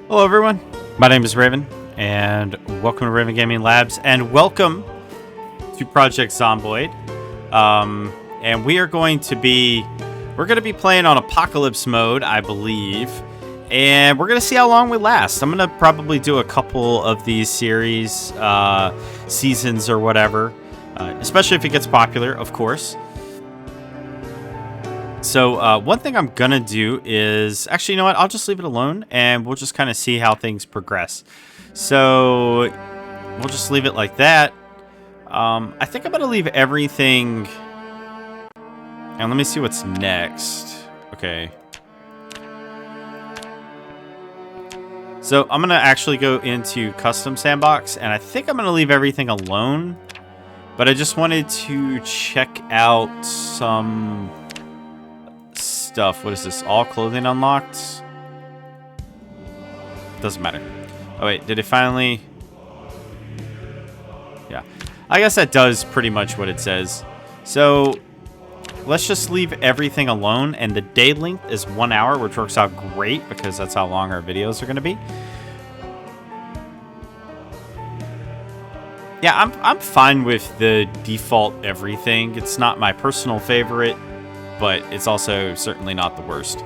Hello everyone, my name is Raven, and welcome to Raven Gaming Labs, and welcome to Project Zomboid. And we're going to be playing on Apocalypse mode, I believe, and we're going to see how long we last. I'm going to probably do a couple of these series, seasons or whatever, especially if it gets popular, of course. So one thing I'm going to do is... Actually, you know what? I'll just leave it alone, and we'll just kind of see how things progress. So we'll just leave it like that. I think I'm going to leave everything... And let me see what's next. Okay. So I'm going to actually go into custom Sandbox, and I think I'm going to leave everything alone. But I just wanted to check out some... stuff. What is this? All clothing unlocked? Doesn't matter. Oh wait, did it finally... Yeah. I guess that does pretty much what it says. So, let's just leave everything alone, and the day length is 1 hour, which works out great, because that's how long our videos are going to be. Yeah, I'm fine with the default everything. It's not my personal favorite, but it's also certainly not the worst.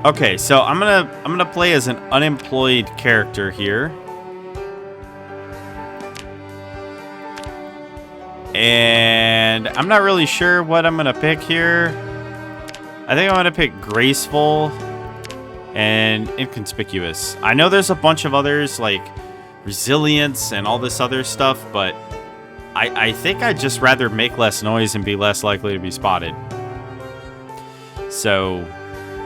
Okay, so I'm gonna play as an unemployed character here. And I'm not really sure what I'm gonna pick here. I think I'm gonna pick graceful and inconspicuous. I know there's a bunch of others like resilience and all this other stuff, but I think I'd just rather make less noise and be less likely to be spotted. So,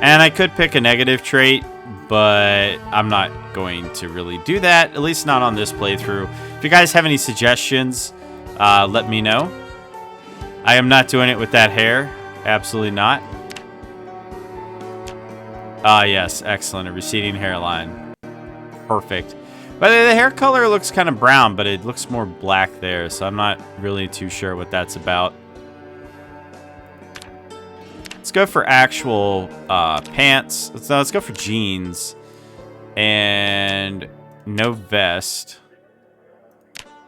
and I could pick a negative trait, but I'm not going to really do that, at least not on this playthrough. If you guys have any suggestions, let me know. I am not doing it with that hair. Absolutely not. Yes, excellent. A receding hairline. Perfect. But the hair color looks kind of brown, but it looks more black there, so I'm not really too sure what that's about. Let's go for actual pants. Let's go for jeans. And no vest.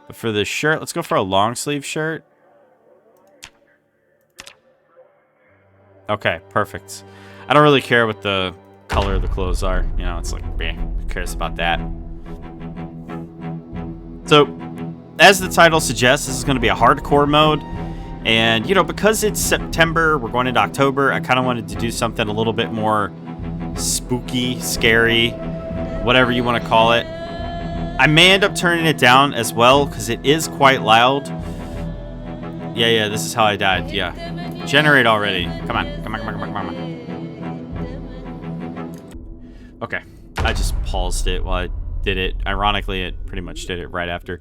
But for the shirt, let's go for a long sleeve shirt. Okay, perfect. I don't really care what the color of the clothes are. You know, it's like, who cares about that? So, as the title suggests, this is going to be a hardcore mode. And, you know, because it's September, we're going into October, I kind of wanted to do something a little bit more spooky, scary, whatever you want to call it. I may end up turning it down as well, because it is quite loud. Yeah, this is how I died, yeah. Generate already. Come on. Okay, I just paused it while I did it. Ironically, it pretty much did it right after.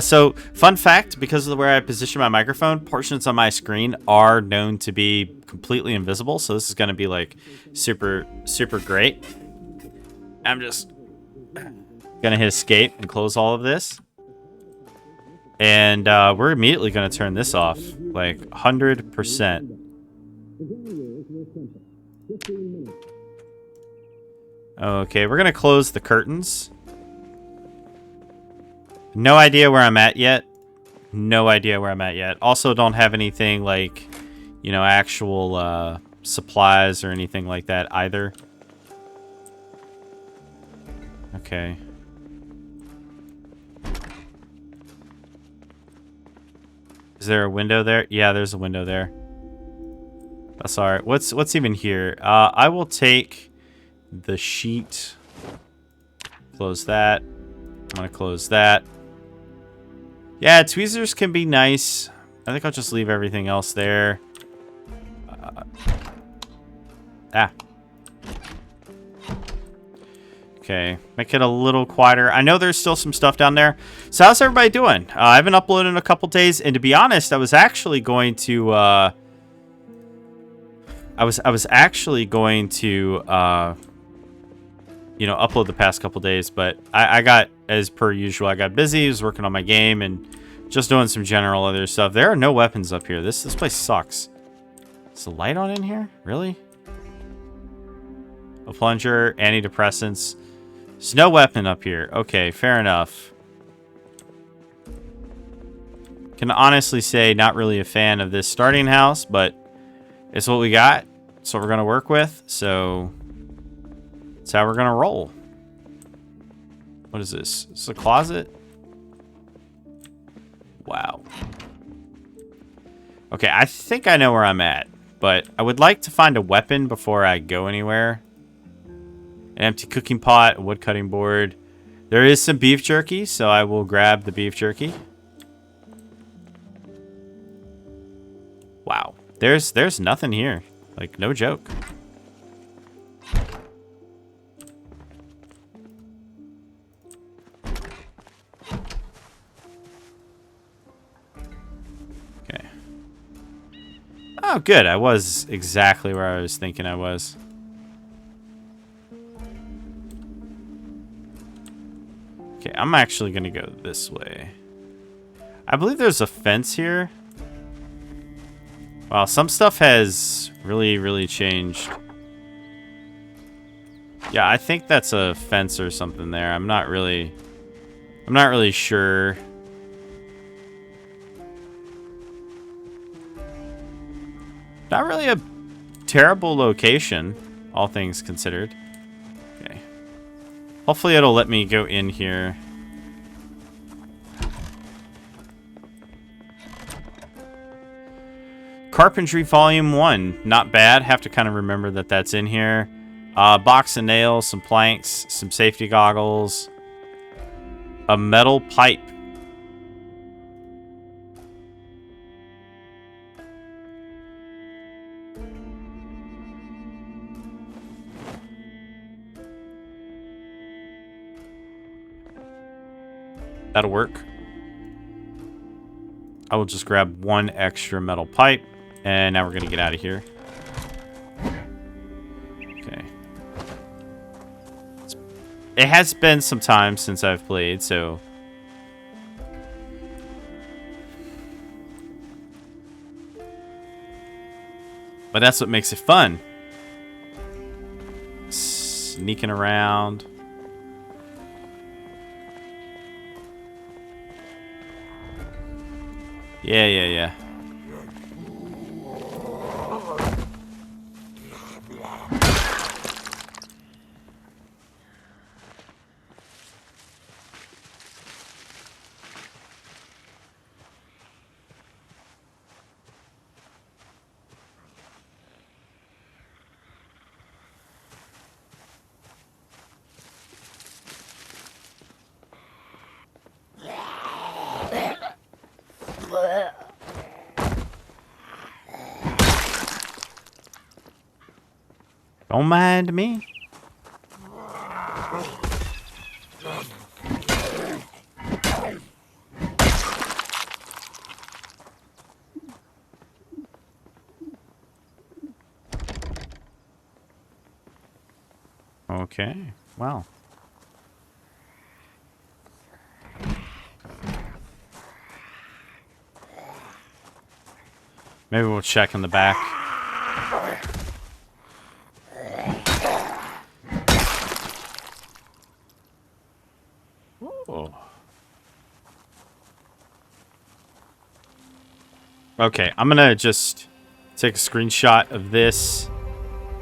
So, fun fact, because of the way I position my microphone, portions on my screen are known to be completely invisible, so this is going to be, like, super, super great. I'm just going to hit escape and close all of this. And we're immediately going to turn this off, like, 100%. Okay, we're going to close the curtains. No idea where I'm at yet. Also, don't have anything like, you know, actual supplies or anything like that either. Okay. Is there a window there? Yeah, there's a window there. That's alright. What's even here? I will take the sheet. Close that. I'm gonna close that. Yeah, tweezers can be nice. I think I'll just leave everything else there. Okay, make it a little quieter. I know there's still some stuff down there. So how's everybody doing? I haven't uploaded in a couple days, and to be honest, I was actually going to you know, upload the past couple days, but I got, as per usual, I got busy. I was working on my game and just doing some general other stuff. There are no weapons up here. This place sucks. Is the light on in here? Really? A plunger, antidepressants. There's no weapon up here. Okay, fair enough. Can honestly say not really a fan of this starting house, but it's what we got. It's what we're going to work with. So that's how we're going to roll. What is this? Is this a closet? Wow. Okay, I think I know where I'm at, but I would like to find a weapon before I go anywhere. An empty cooking pot, a wood cutting board. There is some beef jerky, so I will grab the beef jerky. Wow. There's nothing here. Like, no joke. Okay. Oh, good. I was exactly where I was thinking I was. Okay, I'm actually going to go this way. I believe there's a fence here. Wow, some stuff has really changed. Yeah, I think that's a fence or something there. I'm not really sure. Not really a terrible location, all things considered. Okay. Hopefully it'll let me go in here. Carpentry Volume 1. Not bad. Have to kind of remember that that's in here. Box of nails, some planks, some safety goggles. A metal pipe. That'll work. I will just grab one extra metal pipe. And now we're going to get out of here. Okay. It has been some time since I've played, so... But that's what makes it fun. Sneaking around. Yeah. Don't mind me. Okay, wow. Maybe we'll check in the back. Oh. Okay, I'm gonna just take a screenshot of this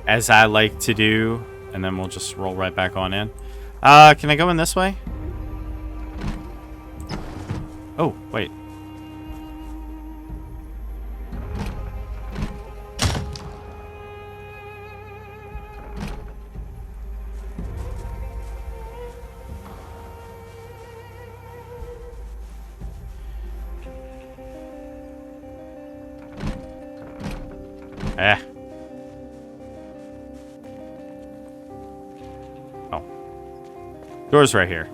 as I like to do, and then we'll just roll right back on in. Can I go in this way? Oh, wait. Oh. Door's right here.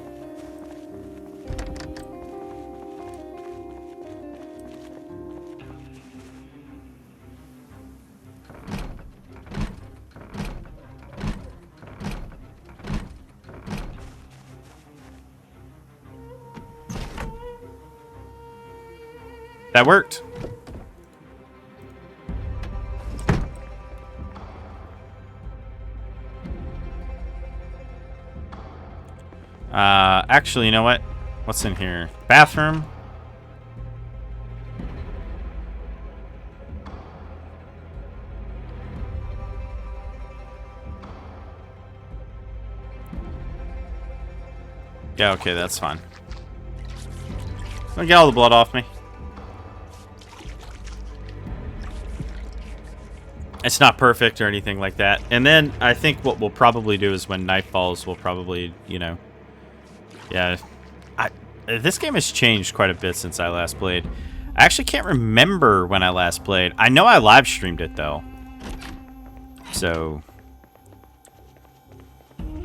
That worked. Actually, you know what? What's in here? Bathroom? Yeah, okay, that's fine. Don't get all the blood off me. It's not perfect or anything like that. And then I think what we'll probably do is when night falls, we'll probably, you know... Yeah. This game has changed quite a bit since I last played. I actually can't remember when I last played. I know I live streamed it, though. So...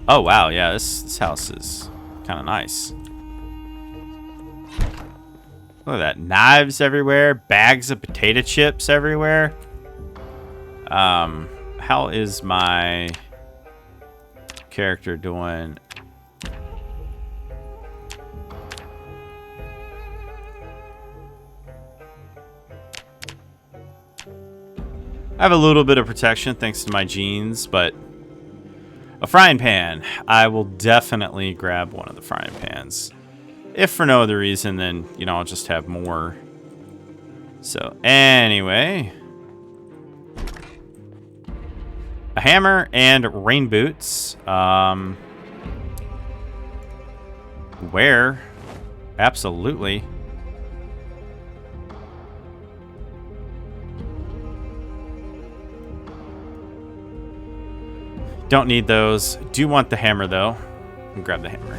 Oh, wow. Yeah, this house is kind of nice. Look at that. Knives everywhere. Bags of potato chips everywhere. How is my character doing? I have a little bit of protection thanks to my genes, but a frying pan. I will definitely grab one of the frying pans. If for no other reason, then, you know, I'll just have more. So, anyway. A hammer and rain boots. Where? Absolutely. Don't need those. Do want the hammer, though. I'll grab the hammer.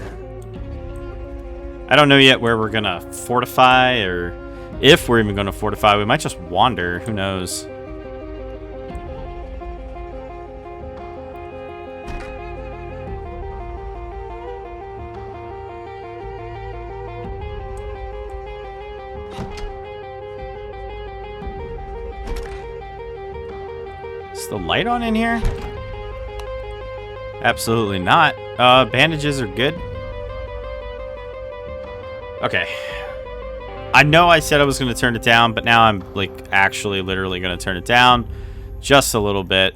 I don't know yet where we're going to fortify, or if we're even going to fortify. We might just wander. Who knows? Is the light on in here? Absolutely not. Bandages are good. Okay. I know I said I was going to turn it down, but now I'm, like, actually literally going to turn it down just a little bit.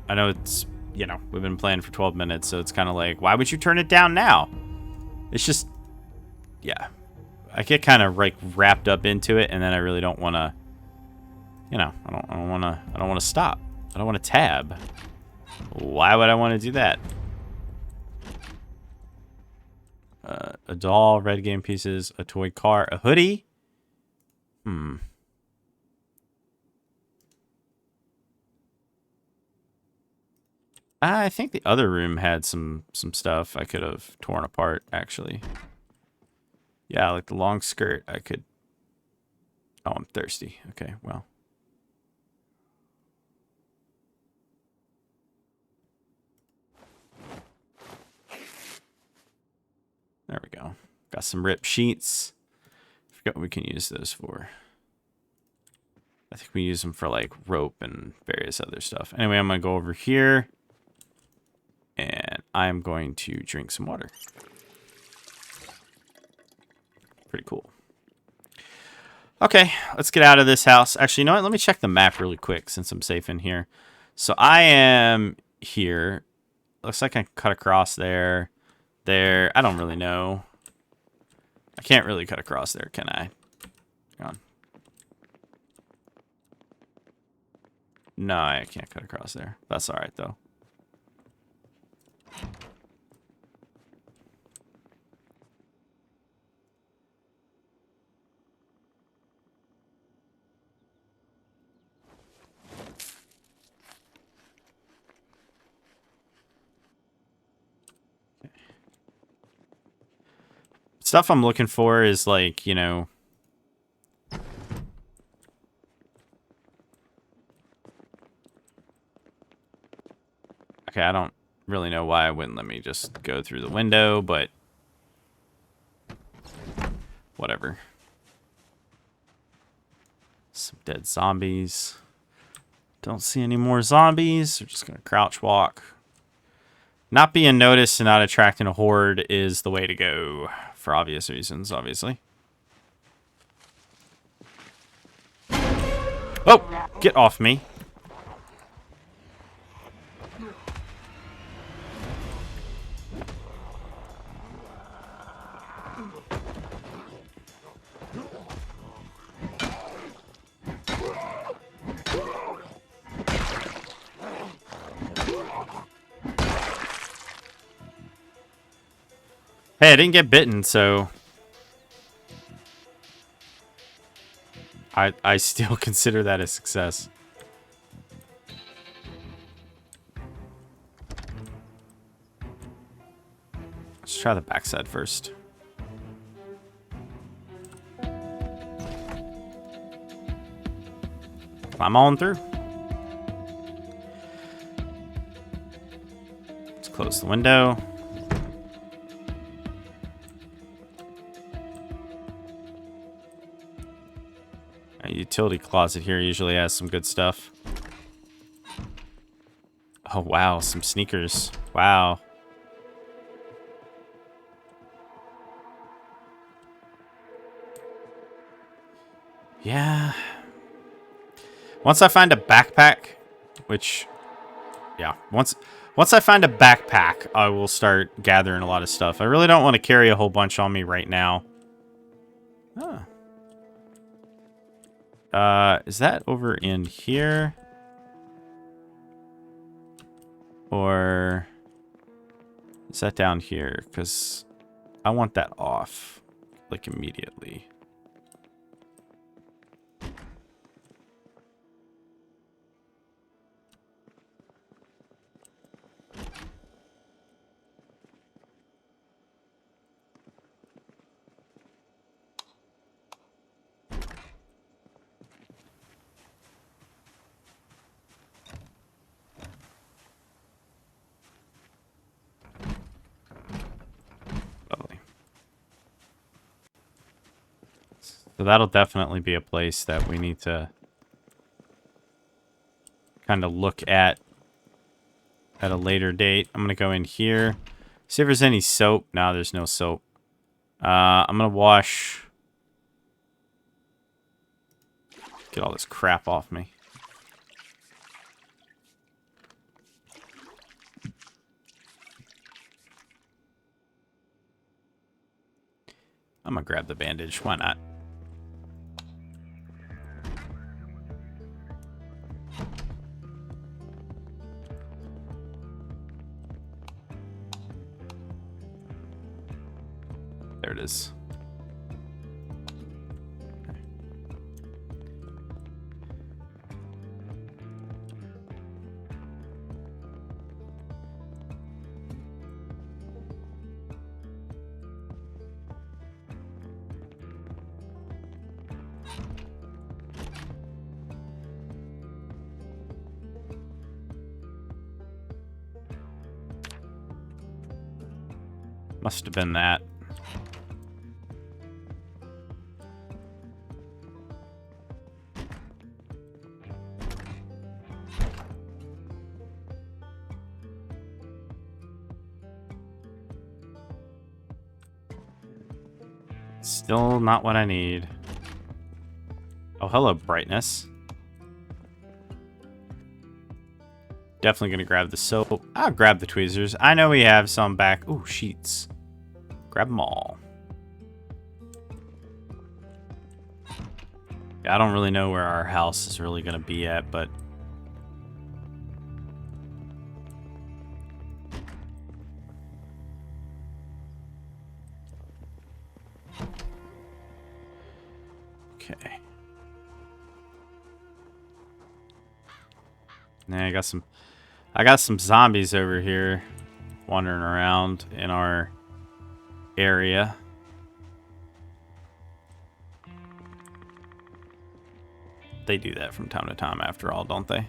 I know it's, you know, we've been playing for 12 minutes, so it's kind of like, why would you turn it down now? It's just, yeah. I get kind of, like, wrapped up into it, and then I really don't want to, you know, I don't want to stop. I don't want to tab. Why would I want to do that? A doll, red game pieces, a toy car, a hoodie. I think the other room had some stuff I could have torn apart, actually. Yeah, like the long skirt, I could... Oh, I'm thirsty. Okay, well. There we go. Got some ripped sheets. Forgot what we can use those for. I think we use them for like rope and various other stuff. Anyway, I'm going to go over here. And I'm going to drink some water. Pretty cool. Okay, let's get out of this house. Actually, you know what? Let me check the map really quick since I'm safe in here. So I am here. Looks like I can cut across there. There. I don't really know. I can't really cut across there, can I? Hang on. No, I can't cut across there. That's all right, though. Stuff I'm looking for is like, you know... Okay, I don't really know why it wouldn't let me just go through the window, but... Whatever. Some dead zombies. Don't see any more zombies. We're just gonna crouch walk. Not being noticed and not attracting a horde is the way to go. For obvious reasons, obviously. Oh! Get off me. Hey, I didn't get bitten, so I still consider that a success. Let's try the backside first. Climb on through. Let's close the window. A utility closet here usually has some good stuff. Oh, wow. Some sneakers. Wow. Yeah. Once I find a backpack, which, yeah, once I find a backpack, I will start gathering a lot of stuff. I really don't want to carry a whole bunch on me right now. Huh. Is that over in here? Or is that down here? Because I want that off, like, immediately. Lovely. So that'll definitely be a place that we need to kind of look at a later date. I'm going to go in here. See if there's any soap. No, there's no soap. I'm going to wash. Get all this crap off me. I'm going to grab the bandage. Why not? There it is. Okay. Must have been that. Still not what I need. Oh, hello, brightness. Definitely gonna grab the soap. I'll grab the tweezers. I know we have some back. Ooh, sheets. Grab them all. Yeah, I don't really know where our house is really gonna be at, but okay. Now I got some zombies over here wandering around in our area. They do that from time to time after all, don't they?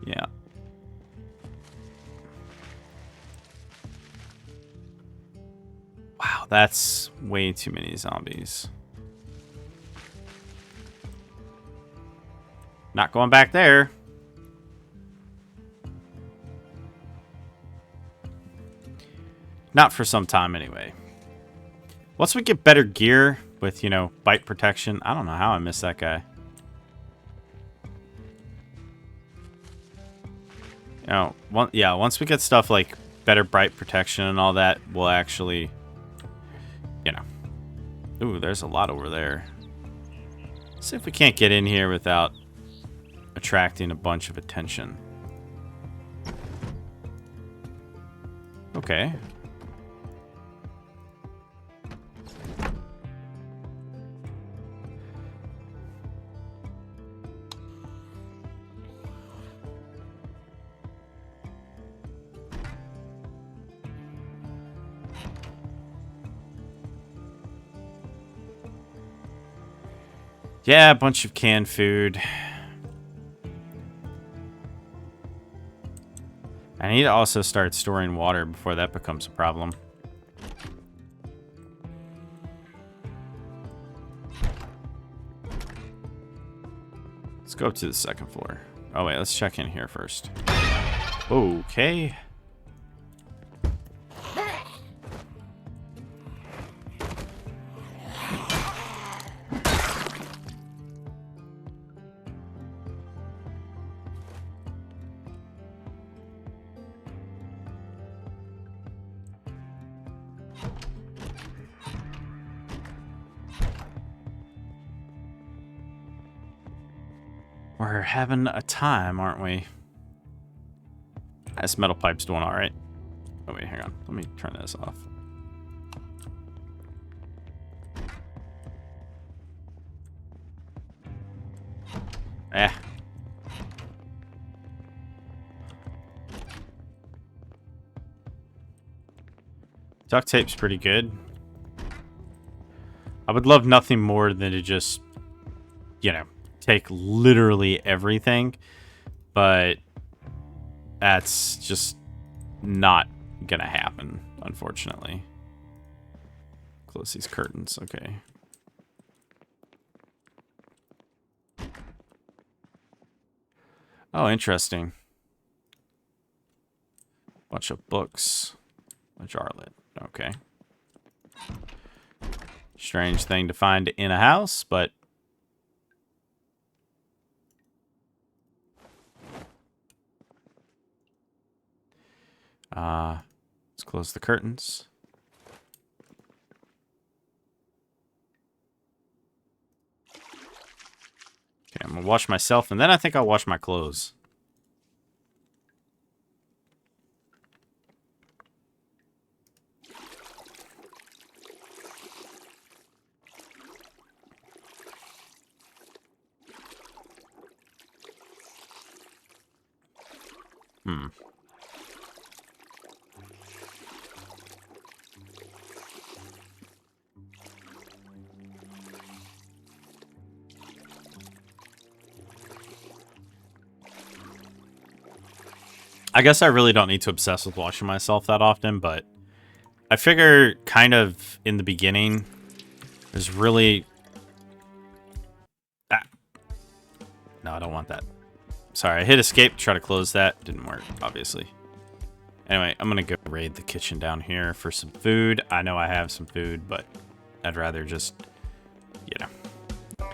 Yeah. Wow, that's way too many zombies. Not going back there. Not for some time anyway. Once we get better gear with, you know, bite protection. I don't know how I missed that guy. You know, once we get stuff like better bite protection and all that, we'll actually, you know. Ooh, there's a lot over there. See if we can't get in here without attracting a bunch of attention. Okay. Yeah, a bunch of canned food. I need to also start storing water before that becomes a problem. Let's go up to the second floor. Oh wait, let's check in here first. Okay. We're having a time, aren't we? This metal pipe's doing all right. Oh, wait, hang on. Let me turn this off. Eh. Duct tape's pretty good. I would love nothing more than to just, you know, take literally everything, but that's just not gonna happen, unfortunately. Close these curtains, okay. Oh, interesting. Bunch of books. A jar lid, okay. Strange thing to find in a house, but let's close the curtains. Okay, I'm gonna wash myself, and then I think I'll wash my clothes. I guess I really don't need to obsess with washing myself that often, but I figure kind of in the beginning, there's really... Ah. No, I don't want that. Sorry, I hit escape to try to close that. Didn't work, obviously. Anyway, I'm going to go raid the kitchen down here for some food. I know I have some food, but I'd rather just, you know.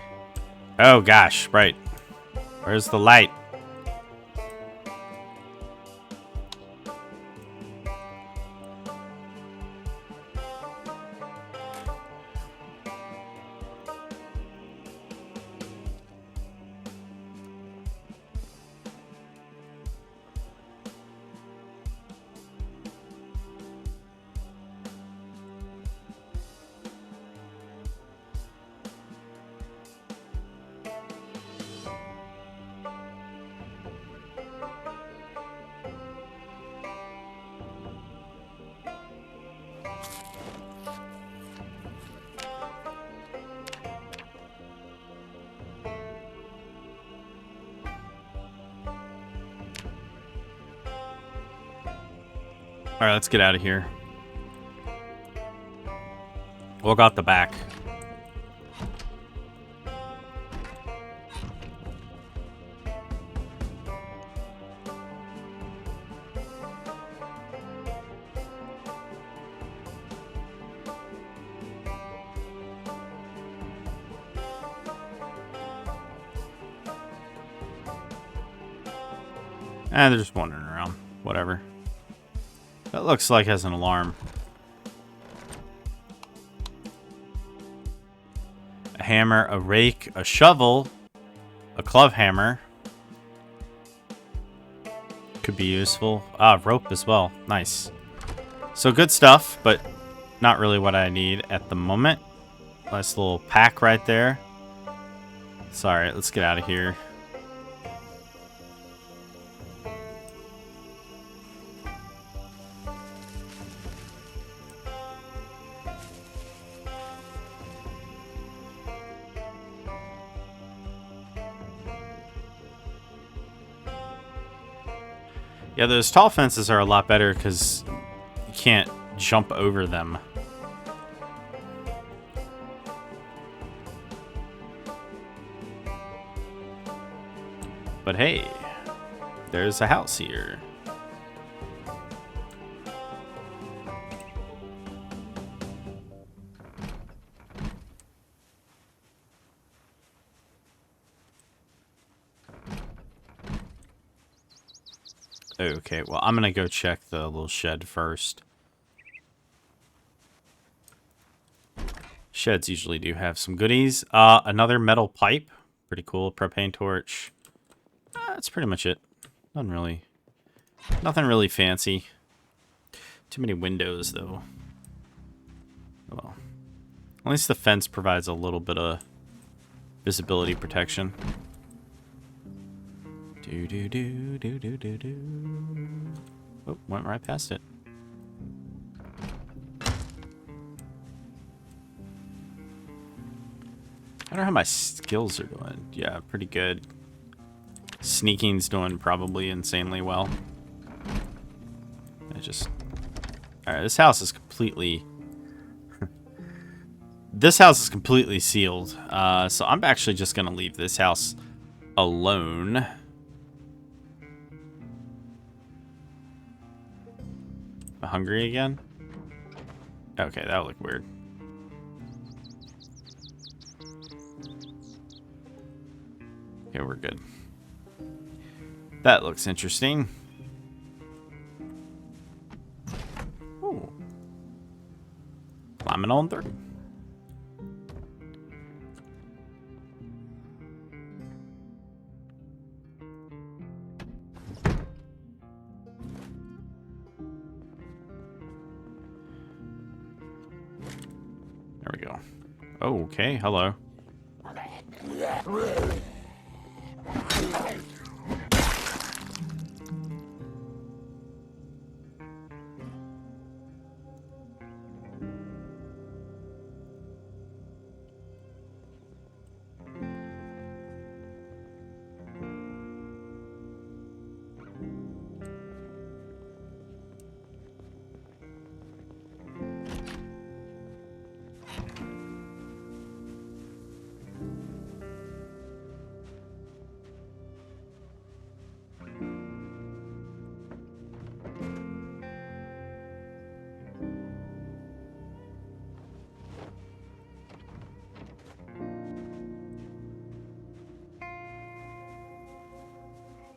Oh, gosh, right. Where's the light? Alright, let's get out of here. Walk out the back. They're just wandering around. Whatever. That looks like it has an alarm. A hammer, a rake, a shovel, a club hammer. Could be useful. Ah, rope as well. Nice. So good stuff, but not really what I need at the moment. Nice little pack right there. Sorry, let's get out of here. Yeah, those tall fences are a lot better because you can't jump over them. But hey, there's a house here. Okay, well, I'm gonna go check the little shed first. Sheds usually do have some goodies. Another metal pipe. Pretty cool. Propane torch. That's pretty much it. Nothing really fancy. Too many windows, though. Well, at least the fence provides a little bit of visibility protection. Oh, went right past it. I wonder how my skills are doing. Yeah, pretty good. Sneaking's doing probably insanely well. Alright, this house is completely... This house is completely sealed. So I'm actually just going to leave this house alone. Hungry again? Okay, that would look weird. Okay, we're good. That looks interesting. Ooh. Climbing on through. There we go. Oh, okay, hello.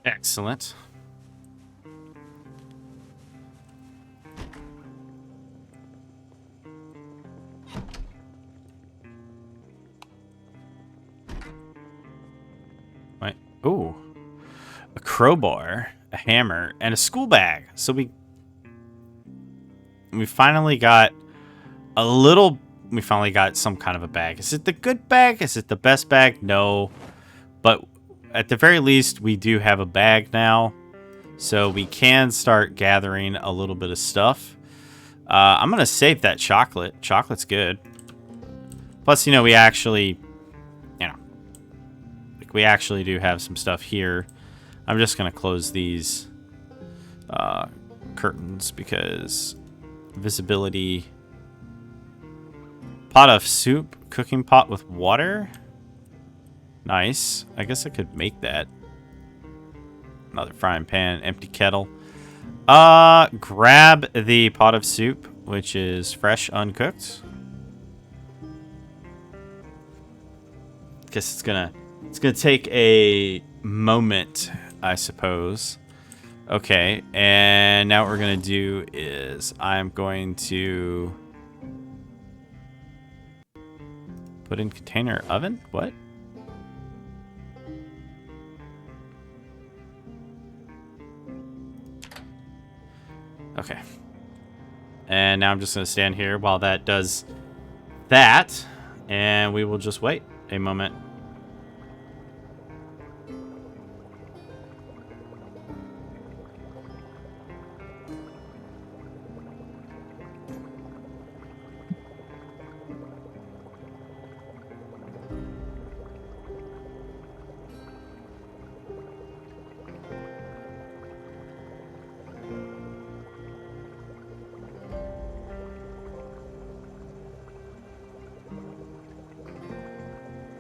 Excellent. Wait. Ooh. A crowbar, a hammer, and a school bag. So we finally got a little... We finally got some kind of a bag. Is it the good bag? Is it the best bag? No. But at the very least, we do have a bag now. So we can start gathering a little bit of stuff. I'm going to save that chocolate. Chocolate's good. Plus, you know, we actually... You know... Like, we actually do have some stuff here. I'm just going to close these curtains because visibility... Pot of soup. Cooking pot with water. Nice. I guess I could make that. Another frying pan. Empty kettle. Grab the pot of soup, which is fresh, uncooked. Guess it's gonna take a moment, I suppose. Okay, and now what we're gonna do is I'm going to Put in container oven? What? Okay. And now I'm just going to stand here while that does that. And we will just wait a moment.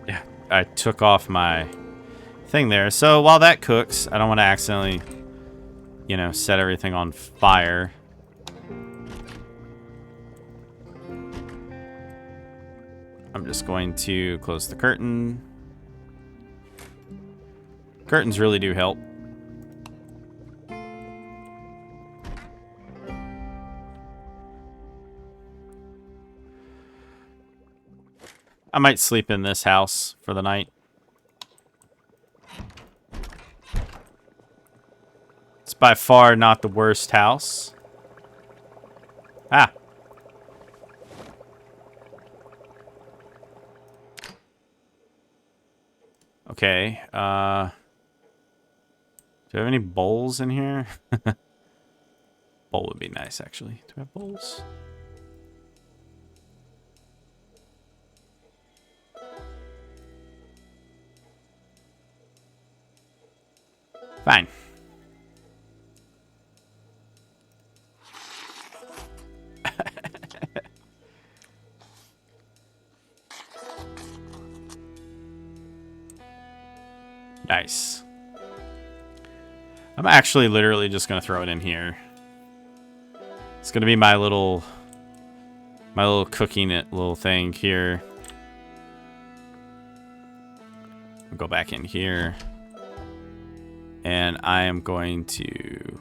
Yeah, I took off my thing there. So while that cooks, I don't want to accidentally, you know, set everything on fire. I'm just going to close the curtain. Curtains really do help. I might sleep in this house for the night. It's by far not the worst house. Ah. Okay. Do I have any bowls in here? Bowl would be nice, actually. Do I have bowls? Fine. Nice. I'm actually literally just going to throw it in here. It's going to be my little cooking it little thing here. I'll go back in here. And I am going to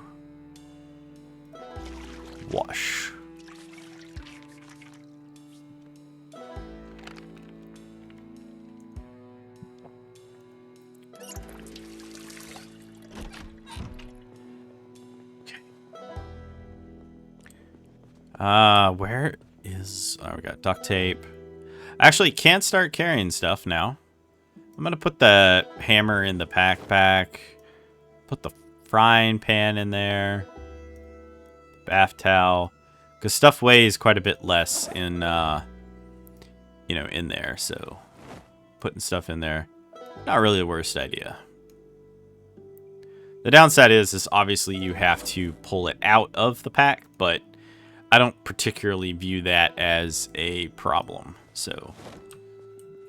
wash. Where is... Oh, we got duct tape. I actually can't start carrying stuff now. I'm going to put the hammer in the backpack. Put the frying pan in there. Bath towel. Because stuff weighs quite a bit less in, you know, in there. So, putting stuff in there, not really the worst idea. The downside is obviously you have to pull it out of the pack, but I don't particularly view that as a problem. So,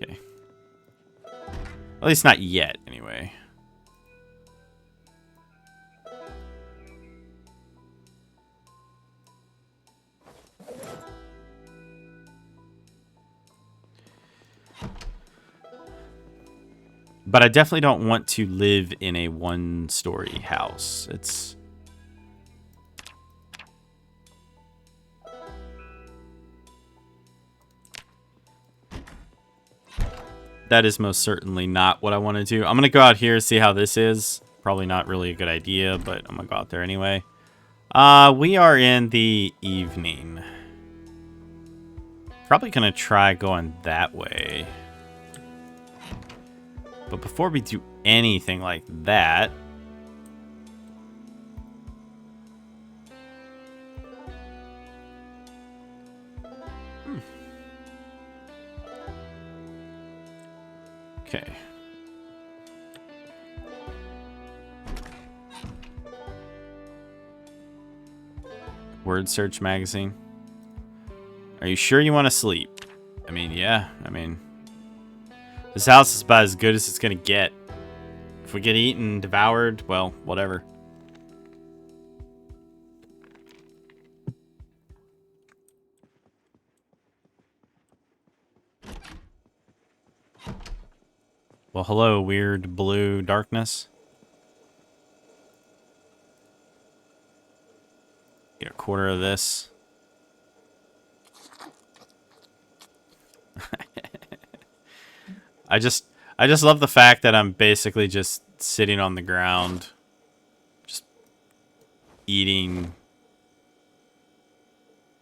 okay. At least not yet, anyway. But I definitely don't want to live in a one-story house. It's... That is most certainly not what I want to do. I'm going to go out here, see how this is. Probably not really a good idea, but I'm going to go out there anyway. We are in the evening. Probably going to try going that way. But before we do anything like that... Okay. Word search magazine. Are you sure you want to sleep? I mean, yeah. I mean, this house is about as good as it's going to get. If we get eaten, devoured, well, whatever. Well, hello, weird blue darkness. Get a quarter of this. I just love the fact that I'm basically just sitting on the ground, just eating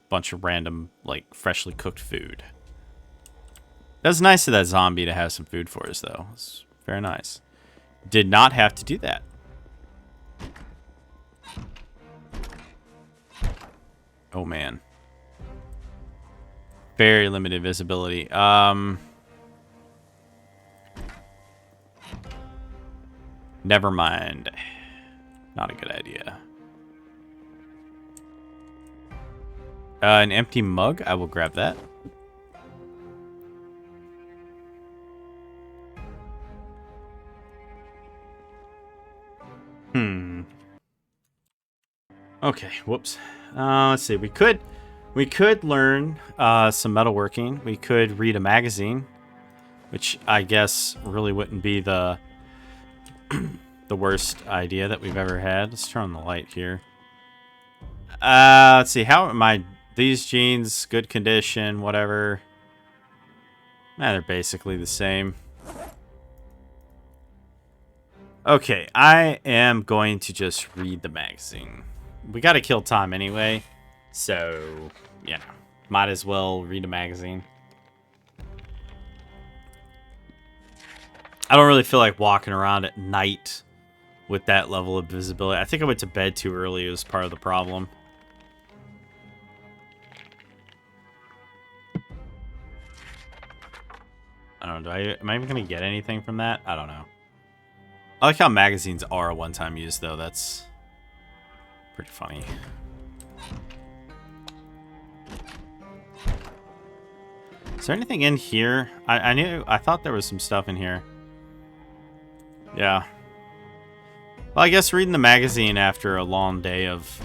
a bunch of random, like, freshly cooked food. That was nice of that zombie to have some food for us, though. It's very nice. Did not have to do that. Oh, man. Very limited visibility. Never mind. Not a good idea. An empty mug? I will grab that. Okay, whoops. Let's see. We could learn some metalworking. We could read a magazine, which I guess really wouldn't be the the worst idea that we've ever had. Let's turn on the light here. Let's see. How am I? These jeans, good condition, whatever. They're basically the same. Okay, I am going to just read the magazine. We gotta kill time anyway, so, you know, might as well read a magazine. I don't really feel like walking around at night with that level of visibility. I think I went to bed too early. It was part of the problem. I don't know. Am I even going to get anything from that? I don't know. I like how magazines are a one-time use, though. That's pretty funny. Is there anything in here? I thought there was some stuff in here. Yeah. Well, I guess reading the magazine after a long day of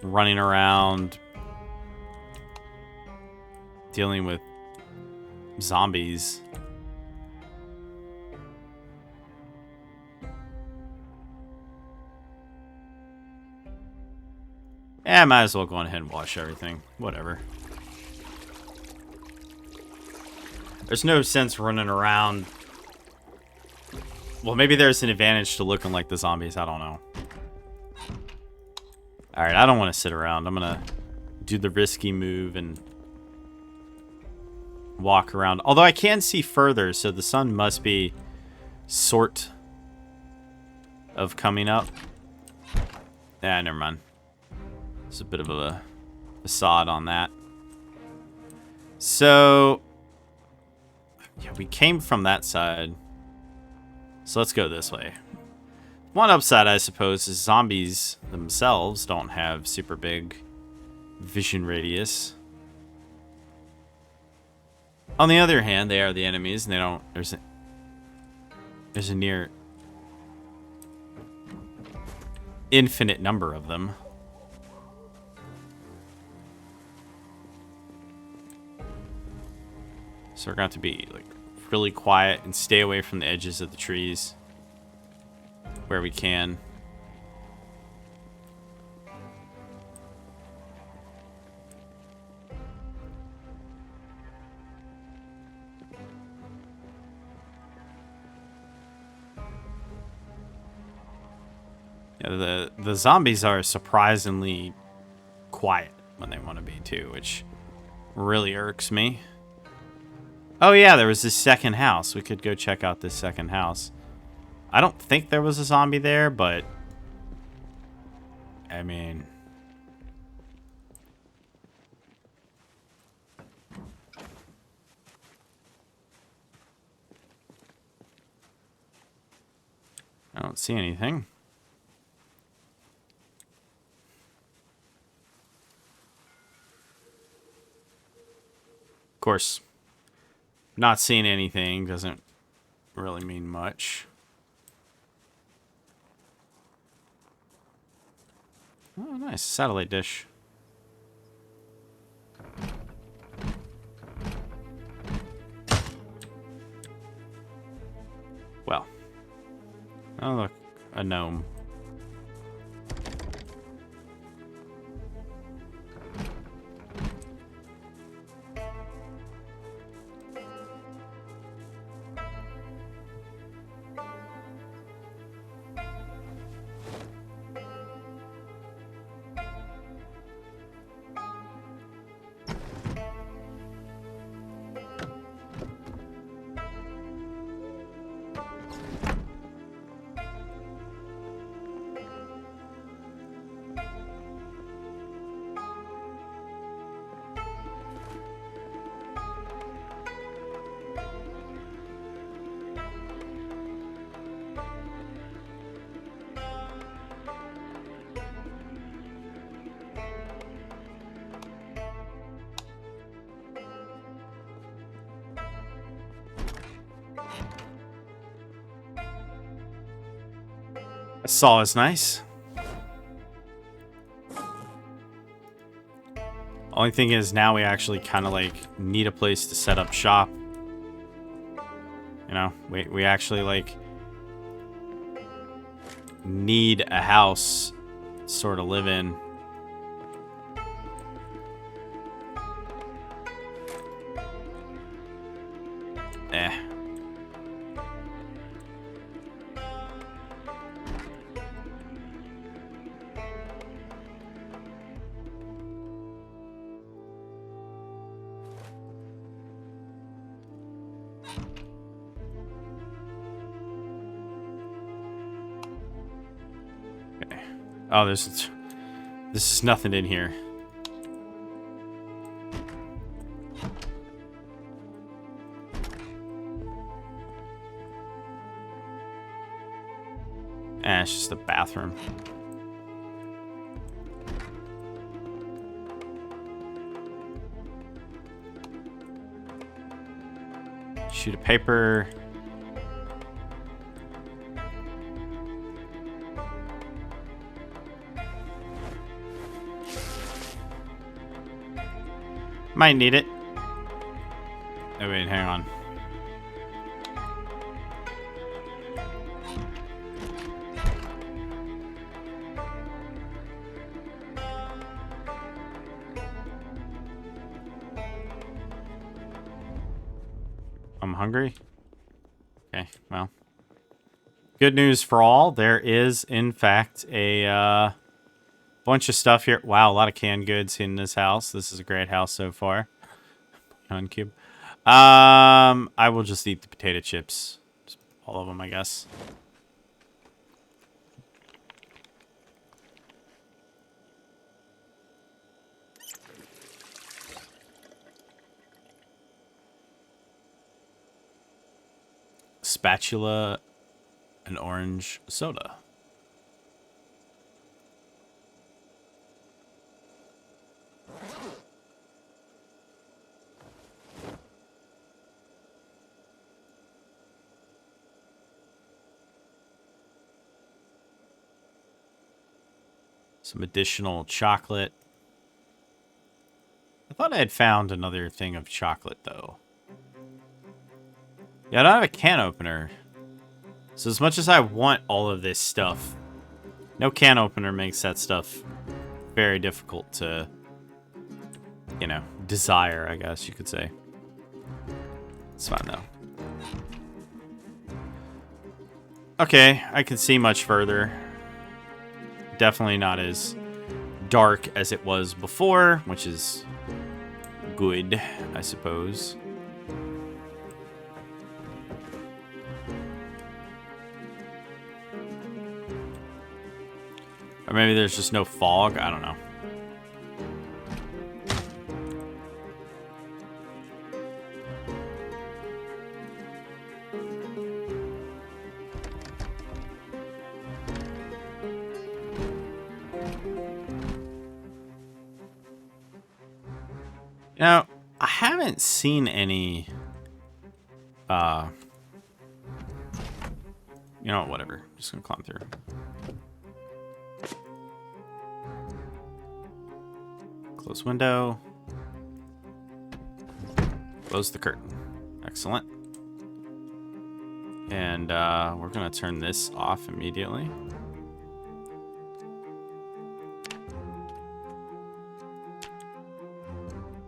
running around, dealing with zombies. Yeah, I might as well go on ahead and wash everything. Whatever. There's no sense running around. Well, maybe there's an advantage to looking like the zombies. I don't know. Alright, I don't want to sit around. I'm going to do the risky move and walk around. Although I can see further, so the sun must be sort of coming up. Yeah, never mind. It's a bit of a facade on that. So, yeah, we came from that side. So let's go this way. One upside, I suppose, is zombies themselves don't have super big vision radius. On the other hand, they are the enemies, and they don't. There's a near infinite number of them. So we're going to have to be like really quiet and stay away from the edges of the trees where we can. Yeah, the zombies are surprisingly quiet when they want to be too, which really irks me. Oh yeah, there was this second house. We could go check out this second house. I don't think there was a zombie there, but I mean, I don't see anything. Of course, not seeing anything doesn't really mean much. Oh, nice. Satellite dish. Well. Oh, look. A gnome. A saw is nice. Only thing is now we actually kind of like need a place to set up shop. You know, we actually like need a house to sort of live in. Oh, this is nothing in here. It's just a bathroom. Sheet of paper. Might need it. Oh, wait, hang on. I'm hungry. Okay, well. Good news for all. There is, in fact, a bunch of stuff here. Wow, a lot of canned goods in this house. This is a great house so far. On cube. I will just eat the potato chips. Just all of them, I guess. Spatula and orange soda. Some additional chocolate. I thought I had found another thing of chocolate, though. Yeah, I don't have a can opener. So as much as I want all of this stuff, no can opener makes that stuff very difficult to, you know, desire, I guess you could say. It's fine, though. Okay, I can see much further. Definitely not as dark as it was before, which is good, I suppose. Or maybe there's just no fog. I don't know. Now, I haven't seen any, you know, whatever. I'm just gonna climb through. Close window. Close the curtain. Excellent. And, we're gonna turn this off immediately.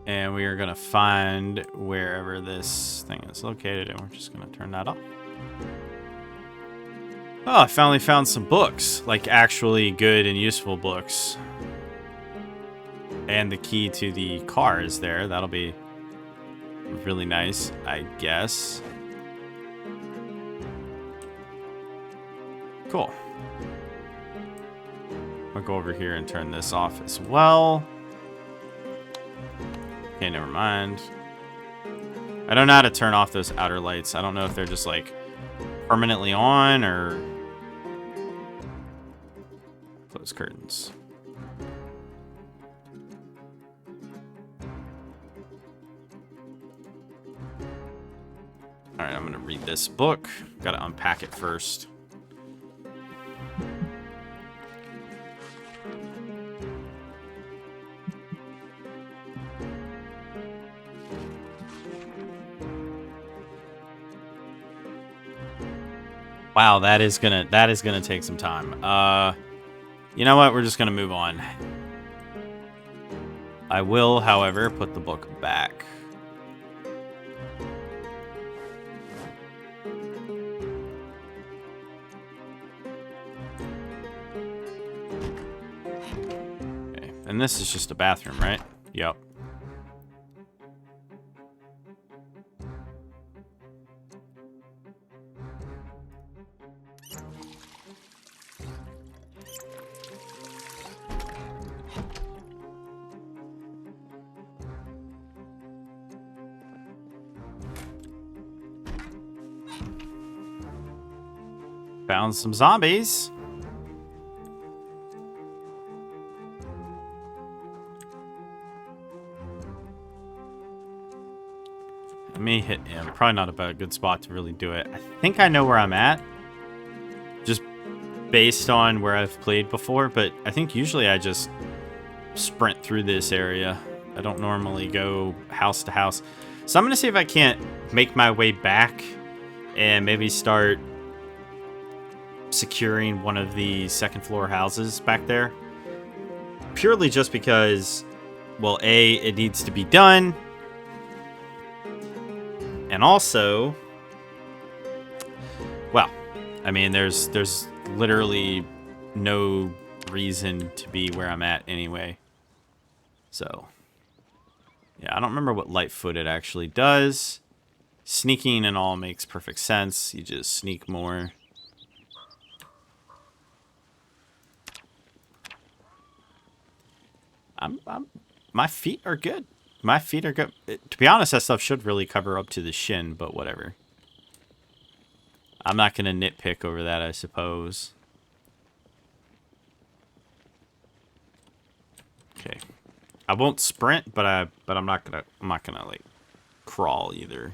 And we are going to find wherever this thing is located, and we're just going to turn that off. Oh, I finally found some books, like actually good and useful books. And the key to the car is there. That'll be really nice, I guess. Cool. I'll go over here and turn this off as well. Okay, never mind. I don't know how to turn off those outer lights. I don't know if they're just like permanently on or close curtains. All right, I'm gonna read this book. Gotta unpack it first. Wow, that is gonna take some time. You know what? We're just gonna move on. I will, however, put the book back. Okay, and this is just a bathroom, right? Yep. Found some zombies. Let me hit him. Probably not a good spot to really do it. I think I know where I'm at. Just based on where I've played before, but I think usually I just sprint through this area. I don't normally go house to house. So I'm going to see if I can't make my way back and maybe start securing one of the second floor houses back there. Purely just because, well, A, it needs to be done. And also, well, I mean, there's literally no reason to be where I'm at anyway. So, yeah, I don't remember what light-footed actually does. Sneaking and all makes perfect sense. You just sneak more. My feet are good. My feet are good. To be honest, that stuff should really cover up to the shin, but whatever. I'm not going to nitpick over that, I suppose. Okay. I won't sprint, but I'm not gonna like crawl either.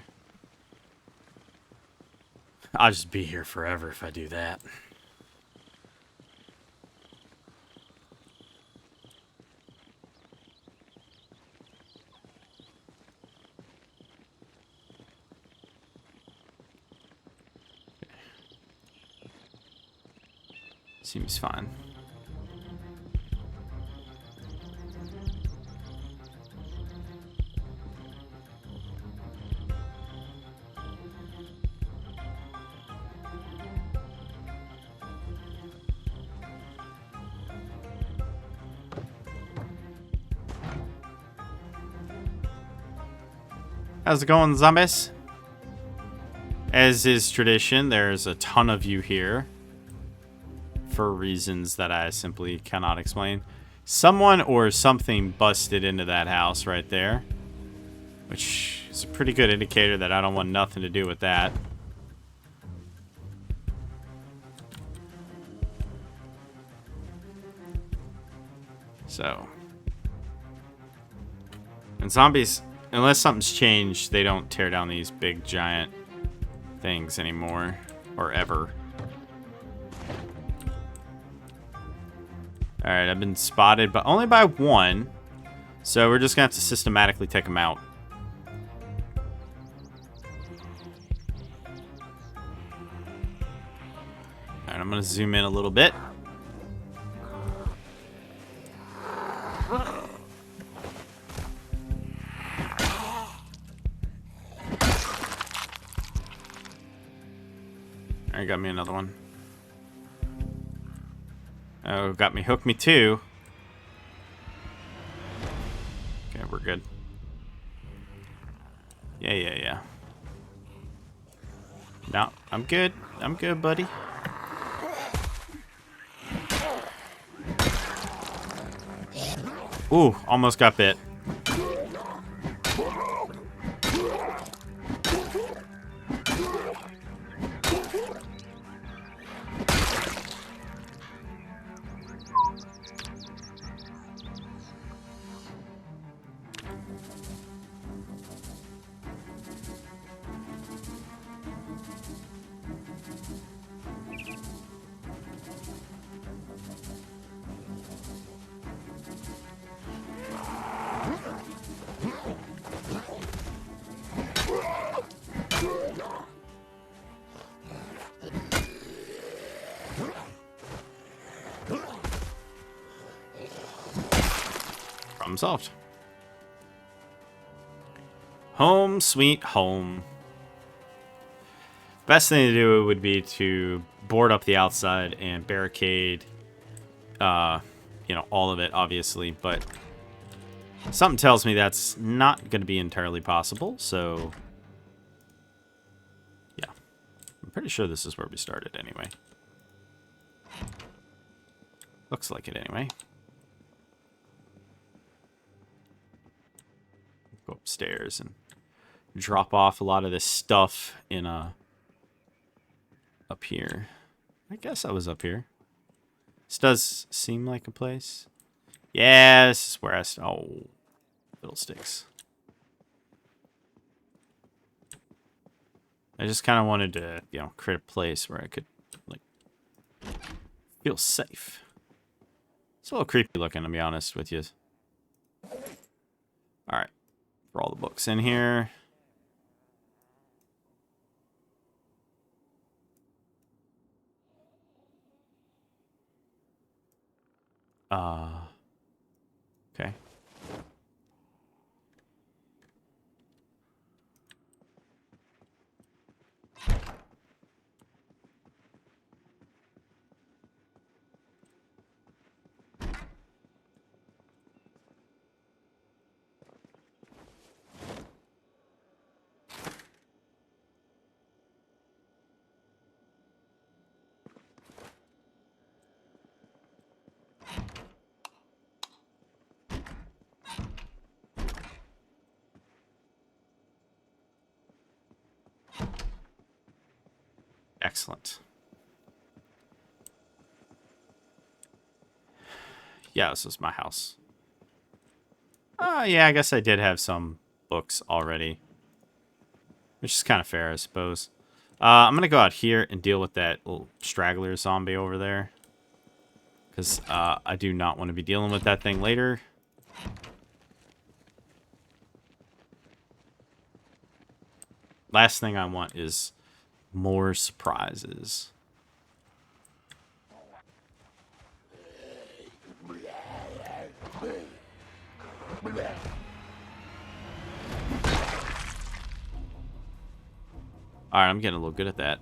I'll just be here forever if I do that. Seems fine. How's it going, zombies? As is tradition, there's a ton of you here. For reasons that I simply cannot explain. Someone or something busted into that house right there. Which is a pretty good indicator that I don't want nothing to do with that. So. And zombies, unless something's changed, they don't tear down these big giant things anymore. Or ever. Alright, I've been spotted, but only by one. So we're just going to have to systematically take them out. Alright, I'm going to zoom in a little bit. Alright, got me another one. Oh, got me. Hooked me too. Okay, we're good. Yeah. No, I'm good. I'm good, buddy. Ooh, almost got bit. Problem solved. Home sweet home. Best thing to do would be to board up the outside and barricade, you know, all of it, obviously, but something tells me that's not going to be entirely possible, so yeah. I'm pretty sure this is where we started anyway. Looks like it anyway. Go upstairs and drop off a lot of this stuff in up here. I guess I was up here. This does seem like a place. Yeah, this is where I... Oh, fiddlesticks. I just kind of wanted to, you know, create a place where I could, like, feel safe. It's a little creepy looking, to be honest with you. Alright. For all the books in here. Okay. Excellent. Yeah, this is my house. Yeah, I guess I did have some books already. Which is kind of fair, I suppose. I'm going to go out here and deal with that little straggler zombie over there. Because I do not want to be dealing with that thing later. Last thing I want is more surprises. Alright, I'm getting a little good at that.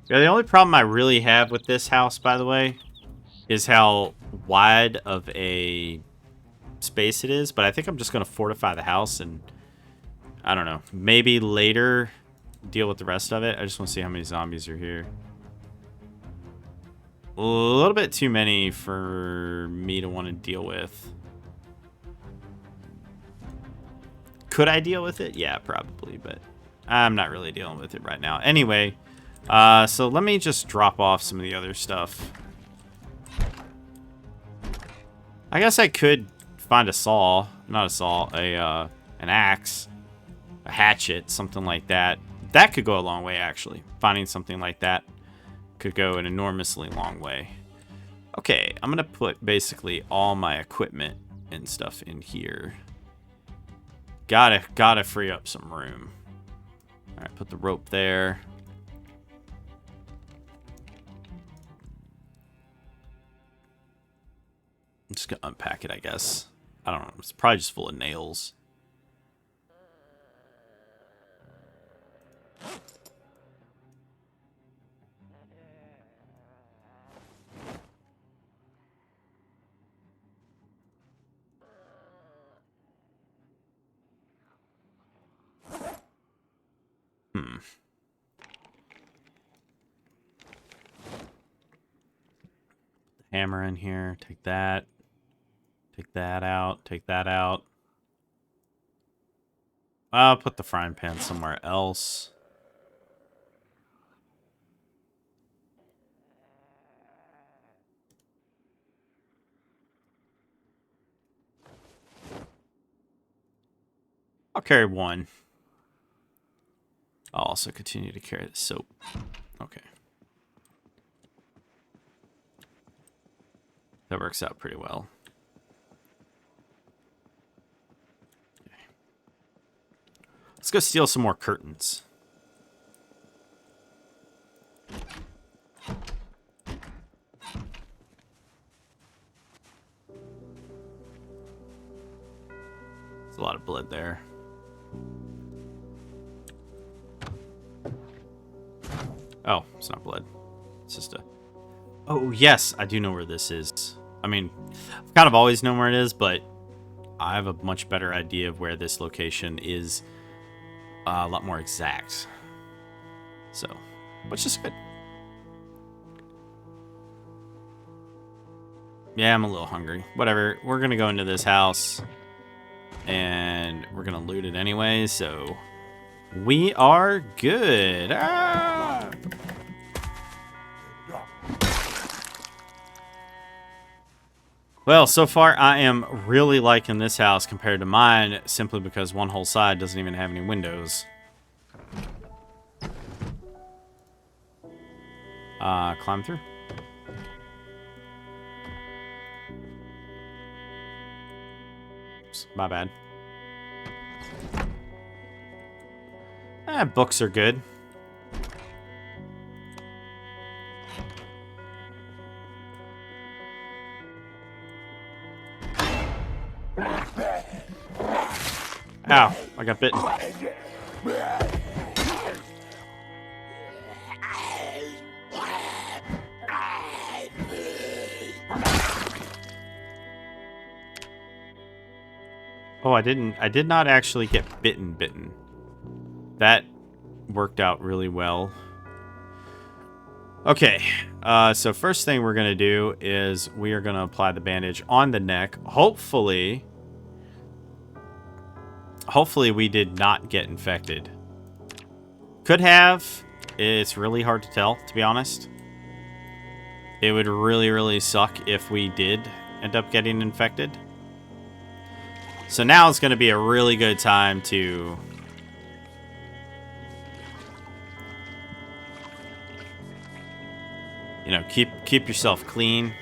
Yeah, the only problem I really have with this house, by the way, is how wide of a space it is. But I think I'm just going to fortify the house and, I don't know, maybe later deal with the rest of it. I just want to see how many zombies are here. A little bit too many for me to want to deal with. Could I deal with it? Yeah, probably, but I'm not really dealing with it right now. Anyway, so let me just drop off some of the other stuff. I guess I could find a saw, not a saw, an axe, a hatchet, something like that. That could go a long way, actually. Finding something like that could go an enormously long way. Okay, I'm gonna put basically all my equipment and stuff in here. Gotta free up some room. All right, put the rope there. I'm just gonna unpack it, I guess. I don't know. It's probably just full of nails. Hammer in here. Take that. Take that out. Take that out. I'll put the frying pan somewhere else. I'll carry one. I'll also continue to carry the soap. Okay. That works out pretty well. Okay. Let's go steal some more curtains. a lot of blood there. Oh, it's not blood. It's just a... Oh, yes, I do know where this is. I mean, I've kind of always known where it is, but I have a much better idea of where this location is. A lot more exact. So, which is good. Yeah, I'm a little hungry. Whatever. We're going to go into this house. And we're going to loot it anyway, so... We are good. Ah! Well, so far I am really liking this house compared to mine, simply because one whole side doesn't even have any windows. Climb through. Oops, my bad. Books are good. Ow, I got bitten. Oh, I did not actually get bitten. That worked out really well. Okay, so first thing we're gonna do is we are gonna apply the bandage on the neck. Hopefully we did not get infected. Could have. It's really hard to tell, to be honest. It would really suck if we did end up getting infected. So now it's gonna be a really good time to... You know, keep yourself clean.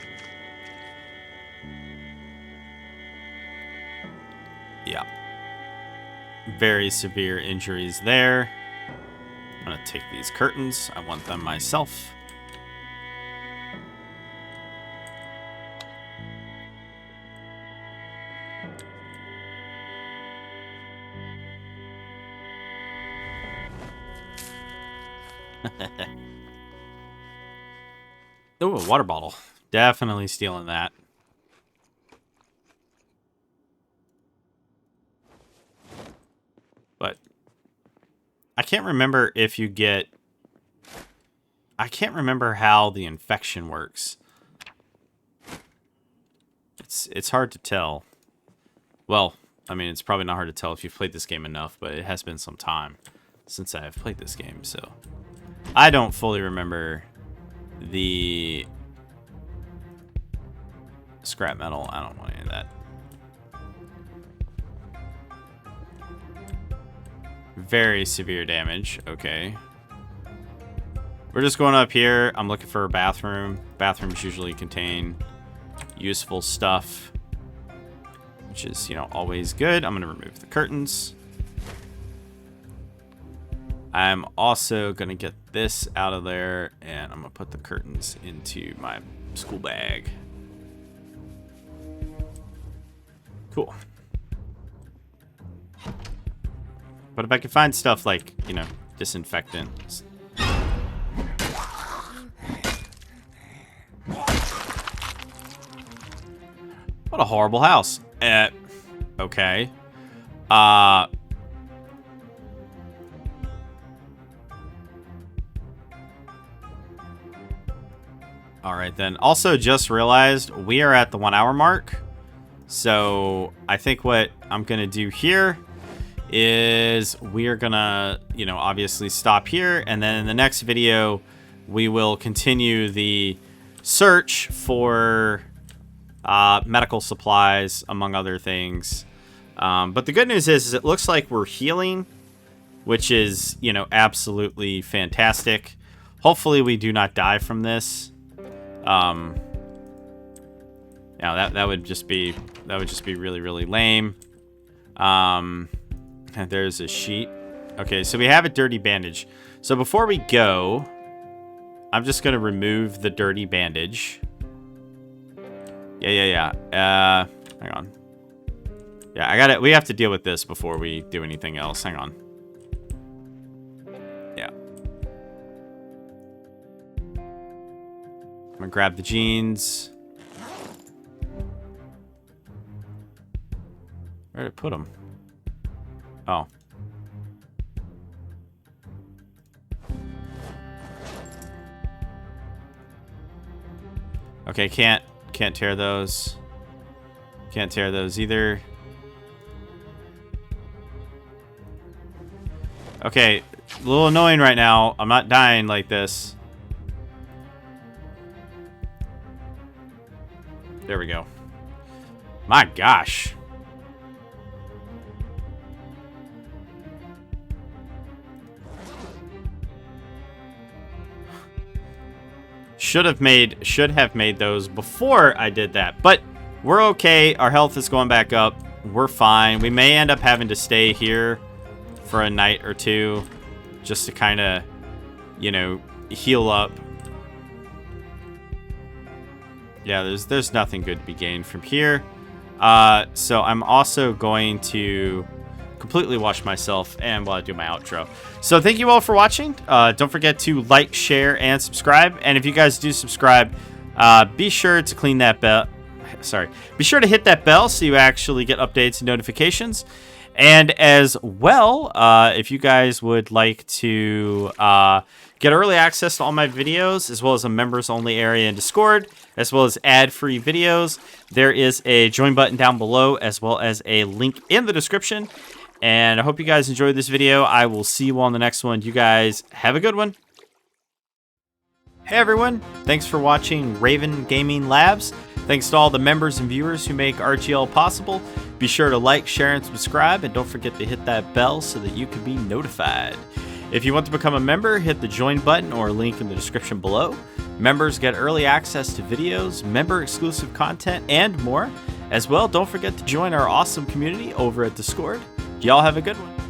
Yeah. Very severe injuries there. I'm gonna take these curtains. I want them myself. Oh, a water bottle. Definitely stealing that. But I can't remember if you get... I can't remember how the infection works. It's hard to tell. Well, I mean, it's probably not hard to tell if you've played this game enough, but it has been some time since I have played this game, so... I don't fully remember the scrap metal. I don't want any of that. Very severe damage. Okay. We're just going up here. I'm looking for a bathroom. Bathrooms usually contain useful stuff, which is, you know, always good. I'm going to remove the curtains. I'm also going to get this out of there, and I'm going to put the curtains into my school bag. Cool. But if I can find stuff like, you know, disinfectant. What a horrible house. Okay. Alright then. Also just realized we are at the 1 hour mark. So I think what I'm going to do here is we are going to, you know, obviously stop here. And then in the next video, we will continue the search for medical supplies, among other things. But the good news is it looks like we're healing, which is, you know, absolutely fantastic. Hopefully we do not die from this. Now that would just be really lame. There's a sheet. Okay, so we have a dirty bandage. So before we go, I'm just gonna remove the dirty bandage. Yeah. Hang on. Yeah, we have to deal with this before we do anything else. Hang on. Yeah. I'm gonna grab the jeans. Where did I put them? Oh. Okay, can't tear those. Can't tear those either. Okay, a little annoying right now. I'm not dying like this. There we go. My gosh. Should have made those before I did that, but we're okay. Our health is going back up. We're fine. We may end up having to stay here for a night or two just to kind of, you know, heal up. Yeah, there's nothing good to be gained from here. So I'm also going to completely wash myself and while I do my outro. So thank you all for watching. Don't forget to like, share, and subscribe. And if you guys do subscribe, be sure to clean that bell. Sorry. Be sure to hit that bell so you actually get updates and notifications. And as well, if you guys would like to get early access to all my videos, as well as a members-only area in Discord, as well as ad-free videos, there is a join button down below, as well as a link in the description. And I hope you guys enjoyed this video. I will see you all in the next one. You guys have a good one. Hey everyone, thanks for watching Raven Gaming Labs. Thanks to all the members and viewers who make RGL possible. Be sure to like, share, and subscribe, and don't forget to hit that bell so that you can be notified. If you want to become a member, hit the join button or link in the description below. Members get early access to videos, member-exclusive content, and more. As well, don't forget to join our awesome community over at Discord. Y'all have a good one.